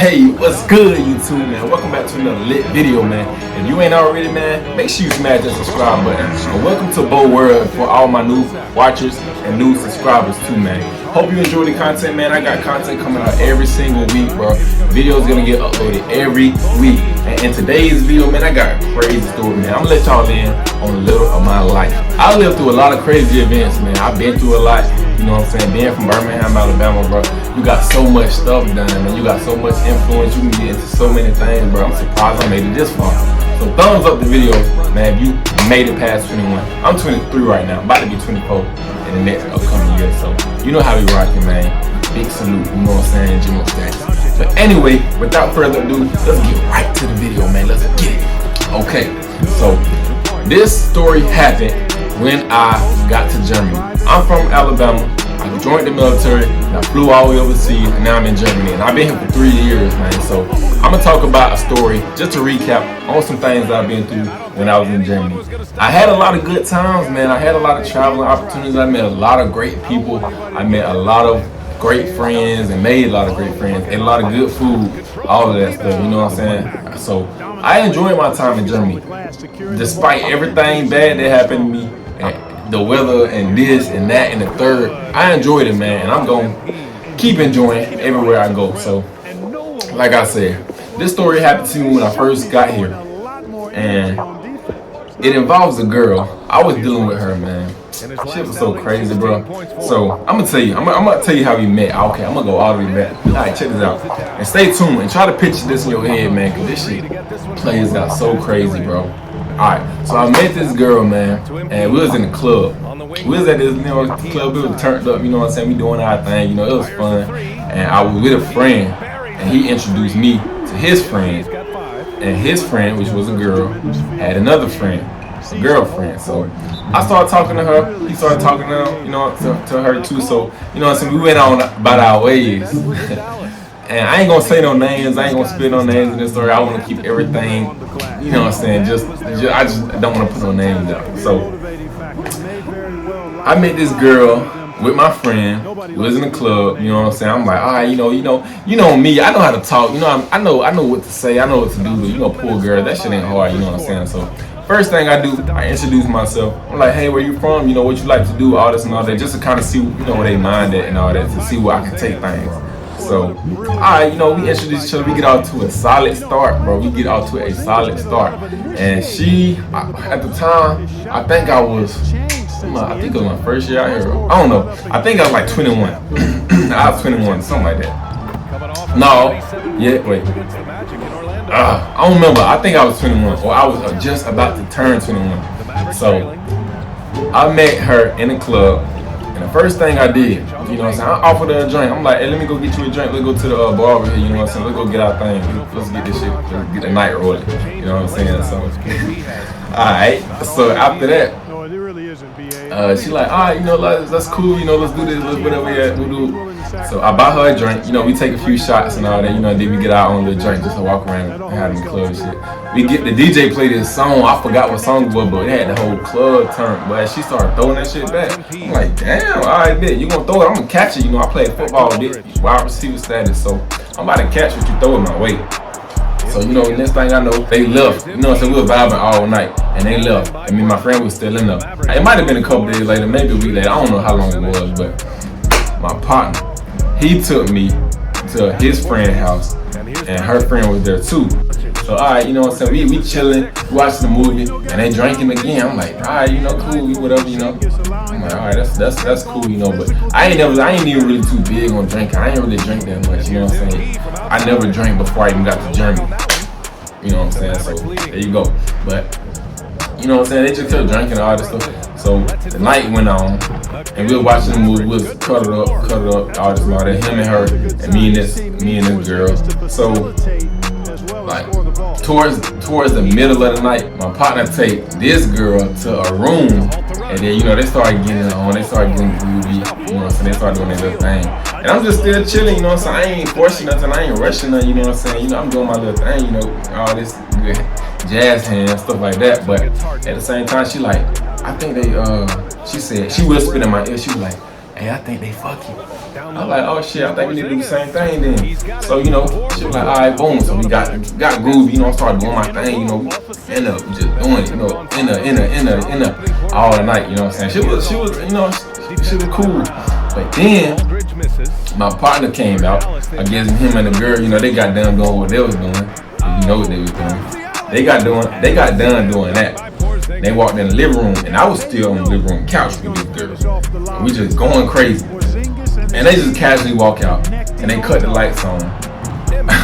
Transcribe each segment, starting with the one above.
Hey, what's good, YouTube, man? Welcome back to another lit video, man. If you ain't already, man, make sure you smash that subscribe button. And welcome to Bo World for all my new watchers and new subscribers too, man. Hope you enjoy the content, man. I got content coming out every single week, bro. Videos gonna get uploaded every week. And in today's video, man, I got a crazy story, man. I'm gonna let y'all in on a little of my life. I lived through a lot of crazy events, man. I've been through a lot. You know what I'm saying? Being from Birmingham, Alabama, bro, you got so much stuff done, man. You got so much influence. You can get into so many things, bro. I'm surprised I made it this far. So thumbs up the video, man, if you made it past 21. I'm 23 right now. I'm about to be 24 in the next upcoming year. So you know how we rocking, man. Big salute, you know what I'm saying? General status. But anyway, without further ado, let's get right to the video, man. Let's get it. Okay, so this story happened when I got to Germany. I'm from Alabama. I joined the military and I flew all the way overseas, and now I'm in Germany, and I've been here for 3 years, man. So I'm gonna talk about a story, just to recap on some things I've been through when I was in Germany. I had a lot of good times, man. I had a lot of traveling opportunities. I met a lot of great people. I met a lot of great friends and made a lot of great friends, ate a lot of good food, all of that stuff, you know what I'm saying? So I enjoyed my time in Germany. Despite everything bad that happened to me, and the weather and this and that and the third, I enjoyed it, man, and I'm gonna keep enjoying it everywhere I go. So like I said, this story happened to me when I first got here, and it involves a girl. I was dealing with her, man. Shit was so crazy, bro. So I'm gonna tell you, I'm gonna tell you how we met. Okay, I'm gonna go all the way back. All right, check this out, and stay tuned and try to picture this in your head, man, cause this shit plays out so crazy, bro. Alright, so I met this girl, man, and we was in the club. We was at this, club, we was turned up, you know what I'm saying? We doing our thing, it was fun. And I was with a friend, and he introduced me to his friend. And his friend, which was a girl, had another friend, a girlfriend. So I started talking to her, he started talking to her too. So, you know what I'm saying? We went on about our ways. And I ain't gonna say no names, I ain't gonna spit no names in this story. I wanna keep everything, you know what I'm saying, I just don't wanna put no names down. So I met this girl with my friend, we was in the club, you know what I'm saying. I'm like, all right, you know me, I know how to talk, I know what to say, I know what to do, but poor girl, that shit ain't hard, you know what I'm saying. So first thing I do, I introduce myself. I'm like, hey, where you from? What you like to do, all this and all that, just to kind of see, where they mind at and all that, to see where I can take things. So, alright, we introduce each other, we get out to a solid start, bro. We get out to a solid start. And at the time, I think it was my first year out here. I don't know. I think I was like 21. I was 21, something like that. No, yeah, wait. I don't remember. I think I was 21, or I was just about to turn 21. So, I met her in the club. And the first thing I did, I offered her a drink. I'm like, hey, let me go get you a drink. Let's go to the bar over here, you know what I'm saying? Let's go get our thing. Let's get this shit, let's get the night rolling. You know what I'm saying? So, alright. So after that, she like, alright, that's cool, let's do this, let's whatever we do. So I buy her a drink, we take a few shots and all that, then we get our own little drink just to walk around and have in the club and shit. The DJ played this song, I forgot what song it was, but it had the whole club turned, but she started throwing that shit back. I'm like, damn, alright, bet, you gonna throw it, I'm gonna catch it, I played football, wide receiver status, so I'm about to catch what you throw in my way. So, next thing I know, they left. You know what I'm saying? We were vibing all night, and they left. I mean, my friend was still in there. It might have been a couple days later, maybe a week later. I don't know how long it was, but my partner, he took me to his friend's house, and her friend was there too. So, alright, we chilling, watching the movie, and they drinking again. I'm like, alright, cool, whatever, I'm like, alright, that's cool, but I ain't even really too big on drinking. I ain't really drink that much, you know what I'm saying? I never drank before I even got to Germany. You know what I'm saying? So there you go. But you know what I'm saying? They just kept drinking and all this stuff. So the night went on, and we were watching the movie. We was cuddled up, all this and all that. Him and her, and me and this girl. So like towards the middle of the night, my partner take this girl to a room, and then they started getting it on. They started getting groovy. You know what I'm saying? They started doing their little thing. And I'm just still chilling, you know what I'm saying? I ain't forcing nothing, I ain't rushing nothing, you know what I'm saying? I'm doing my little thing, all this good jazz hands, stuff like that. But at the same time, she like, I think she said, she whispered in my ear, she was like, hey, I think they fucking. I'm like, oh shit, I think we need to do the same thing then. So, you know, she was like, all right, boom. So we got groovy, you know, I started doing my thing, you know, end up just doing it, you know, in the all the night, you know what I'm saying? She was, you know, she was cool. But then my partner came out. I guess him and the girl, you know, they got done doing what they was doing. You know what they was doing. They got done doing that. They walked in the living room, and I was still on the living room couch with this girl. And we just going crazy. And they just casually walk out, and they cut the lights on.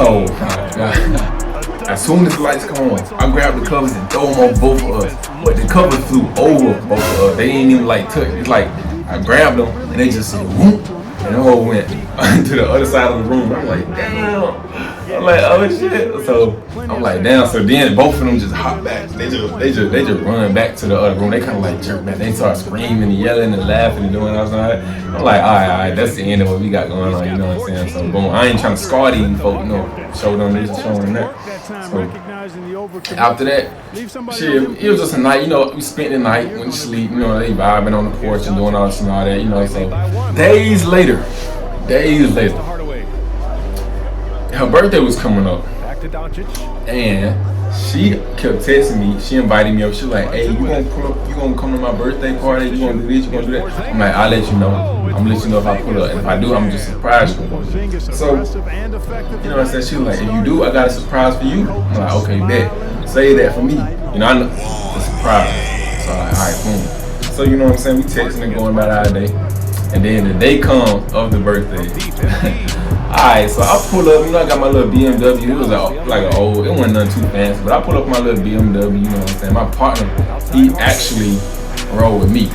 Oh my God. As soon as the lights come on, I grabbed the covers and throw them on both of us. But the covers flew over both of us. They ain't even like touch. It's like I grabbed them, and they just said whoop, and the whole went to the other side of the room. I'm like, damn. I'm like, oh shit. So I'm like, damn. So then both of them just hop back. They just run back to the other room. They kind of like jerk back. They start screaming and yelling and laughing and doing all that. I'm like, all right, that's the end of what we got going on. You know what I'm saying? So boom, I ain't trying to scar these folks. You know, show them this, show them that. So after that, shit, it was just a night. You know, we spent the night, went to sleep. You know, they vibing on the porch and doing all this and all that. You know, so days later. Her birthday was coming up, and she kept texting me. She invited me up. She was like, "Hey, you gonna come to my birthday party? You gonna do this? You gonna do that?" I'm like, "I'll let you know. I'm gonna let you know if I pull up. And if I do, I'm just surprise you." So, you know what I said? She was like, "If you do, I got a surprise for you." I'm like, "Okay, bet. Say that for me." You know, I know the surprise. So I'm like, all right, boom. So you know what I'm saying? We texting and going about our day, and then the day comes of the birthday. Alright, so I pull up, you know, I got my little BMW. It was like an old, it wasn't nothing too fancy, but I pull up my little BMW, you know what I'm saying? My partner, he actually rode with me.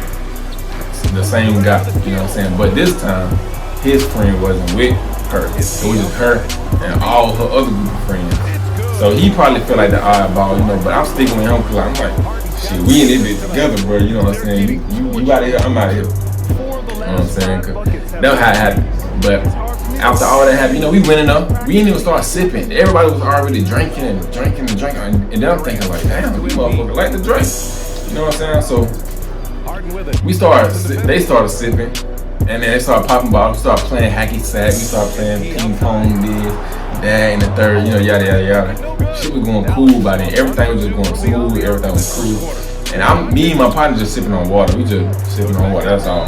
The same guy, you know what I'm saying? But this time, his friend wasn't with her. It was just her and all her other group of friends. So he probably felt like the oddball, you know, but I'm sticking with him because I'm like, shit, we in this bitch together, bro, you know what I'm saying? You out of here, I'm out of here. You know what I'm saying? That's how it happened. But after all that happened, you know, we went up. We didn't even start sipping. Everybody was already drinking. And then I'm thinking like, damn, we motherfuckers like to drink. You know what I'm saying? So they started sipping. And then they started popping bottles. We started playing hacky sack. We started playing ping pong, this, that, and the third, you know, yada, yada, yada. Shit was going cool by then. Everything was just going smooth. Everything was cool. And me and my partner just sipping on water. We just sipping on water. That's all.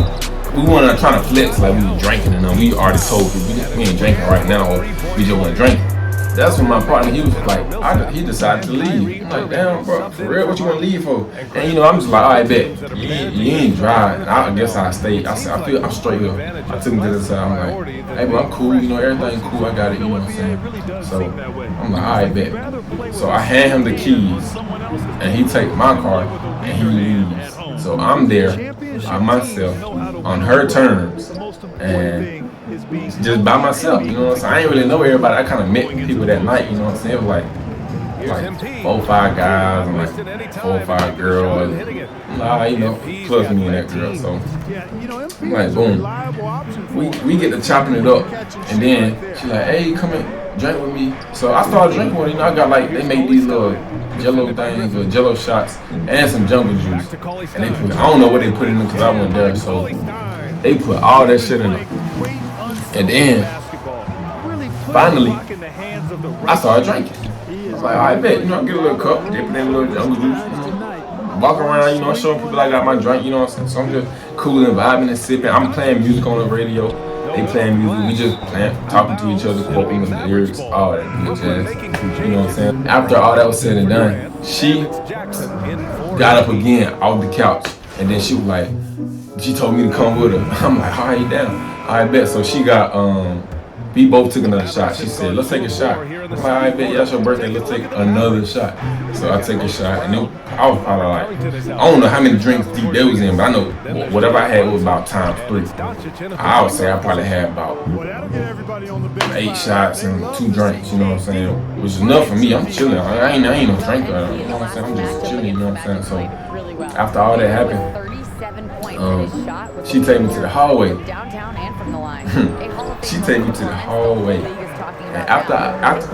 We weren't trying to flex like we were drinking and we already told people we ain't drinking right now, or we just wasn't drinking. That's when my partner, he was like, he decided to leave. I'm like, damn, bro, for real, what you want to leave for? And you know, I'm just like, all right, bet, you ain't dry. And I guess I stayed. I said, I feel I'm straight up. I took him to the side. I'm like, hey, bro, I'm cool. You know, everything cool. I got it. You know what I'm saying? So I'm like, all right, bet. So I hand him the keys, and he take my car, and he leaves. So I'm there by myself on her terms and just by myself, you know what I'm saying? I ain't really know everybody. I kind of met people that night, you know what I'm saying? It was like 4 or 5 guys and like 4 or 5 girls. You know, plus me and that girl. So I'm like, boom. We get to chopping it up, and then she's like, hey, come and drink with me. So I started drinking with her. You know, I got like, they make these little jello things or jello shots and some jungle juice. And they put, I don't know what they put in them because I wasn't there. So they put all that shit in them. And then finally, I started drinking. I was like, I bet, you know, get a little cup, dip it in a little jungle juice, you know, walk around, you know, showing people I got my drink, you know what I'm saying? So I'm just cooling, vibing and sipping. I'm playing music on the radio. They playing music. We just playing, talking to each other, quoting the lyrics, all that good jazz. You know what I'm saying? After all that was said and done, she got up again off the couch, and then she was like, she told me to come with her. I'm like, all right, down. I bet. So she got, we both took another shot. She said, let's take a shot. I'm like, I bet, yeah, it's your birthday, let's take another shot. So I take a shot, and I was probably like, I don't know how many drinks deep there was in, but I know whatever I had was about times 3. I would say I probably had about 8 shots and 2 drinks, you know what I'm saying? Which is enough for me. I'm chilling. I ain't no drinker, you know what I'm saying? I'm just chilling, you know what I'm saying? So after all that happened, she take me to the hallway. She take me to the hallway. And after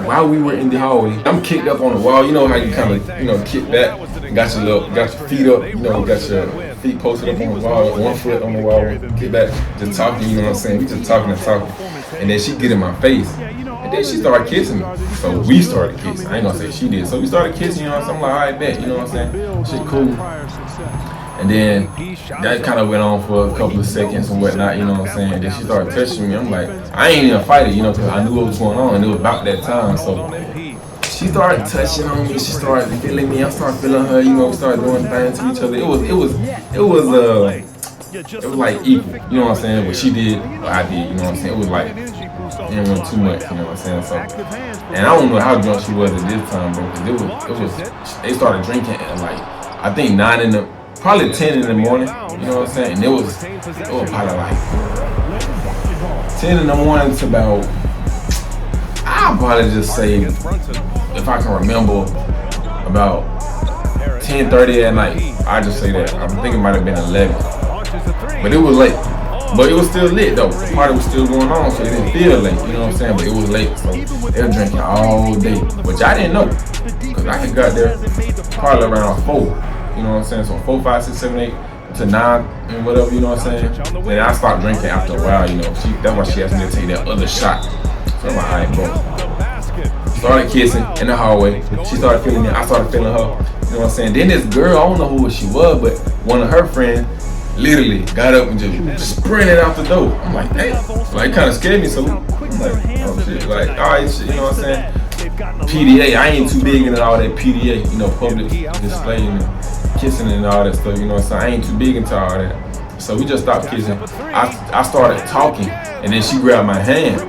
while we were in the hallway, I'm kicked up on the wall. You know how you kind of, you know, kick back, got your feet up, you know, got your feet posted up on the wall, one foot on the wall, get back, just talking, you know what I'm saying? We just talking and talking. And then she get in my face. And then she started kissing me. So we started kissing. I ain't gonna say she did. So we started kissing, you know what I'm saying? I'm like, alright, bet, you know what I'm saying? Shit cool. And then that kind of went on for a couple of seconds and whatnot, you know what I'm saying? And then she started touching me. I'm like, I ain't even fight it, you know, because I knew what was going on and it was about that time. So she started touching on me. She started feeling me. I started feeling her. You know, we started doing things to each other. It was like equal. You know what I'm saying? What she did, what I did. You know what I'm saying? It was like it didn't want too much. You know what I'm saying? So, and I don't know how drunk she was at this time, bro. Because it was. They started drinking at like I think 9 probably 10 in the morning. You know what I'm saying? And it was probably like 10 in the morning to about. I'll probably just say, if I can remember, about 10:30 at night. I just say that. I think it might have been 11. But it was late. But it was still lit though. The party was still going on, so it didn't feel late. You know what I'm saying? But it was late, so they were drinking all day. Which I didn't know, because I had got there probably around 4. You know what I'm saying? So 4, 5, 6, 7, 8 to 9 and whatever. You know what I'm saying? Then I stopped drinking after a while. You know, that's why she asked me to take that other shot. So I'm like, alright, bro. Started kissing in the hallway. She started feeling me. I started feeling her. You know what I'm saying? Then this girl, I don't know who she was, but one of her friends literally got up and just sprinted out the door. I'm like, hey, like, it kind of scared me. So I'm like, oh shit, like, alright, shit, you know what I'm saying? PDA, I ain't too big into all that PDA, you know, public display and kissing and all that stuff. You know what I'm saying? I ain't too big into all that. So we just stopped kissing. I started talking, and then she grabbed my hand.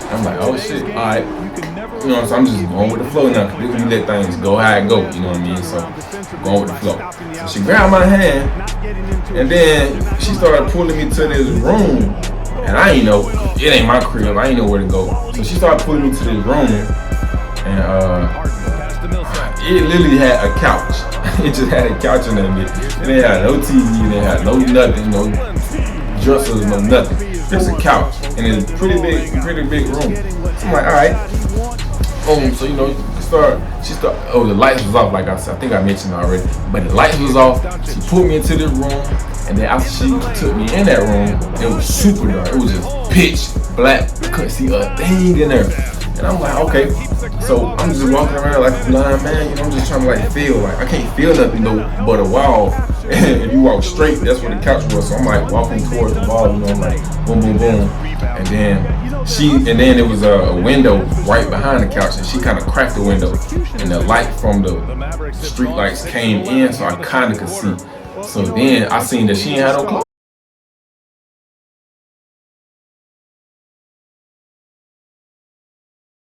I'm like, oh shit, alright. You know what I'm saying? I'm just going with the flow now. We let things go how it go, you know what I mean? So, going with the flow. So she grabbed my hand, and then she started pulling me to this room. And I ain't know, it ain't my crib, I ain't know where to go. So she started pulling me to this room, and it literally had a couch. It just had a couch in that bitch. It didn't have no TV, it didn't have no nothing, no dressers, no nothing. Just a couch, and it's a pretty big room. So I'm like, alright. So you know, the lights was off, like I said. I think I mentioned already. But the lights was off. She pulled me into this room, and then after she took me in that room, it was super dark. It was just pitch black. I couldn't see a thing in there. And I'm like, okay. So I'm just walking around like a blind man. You know, I'm just trying to like feel. Like I can't feel nothing though but a wall. And if you walk straight, that's where the couch was. So I'm like walking towards the wall. You know, I'm like boom, boom, boom. And then there was a window right behind the couch, and she kind of cracked the window, and the light from the street lights came in, so I kind of could see. So then I seen that she ain't had no clothes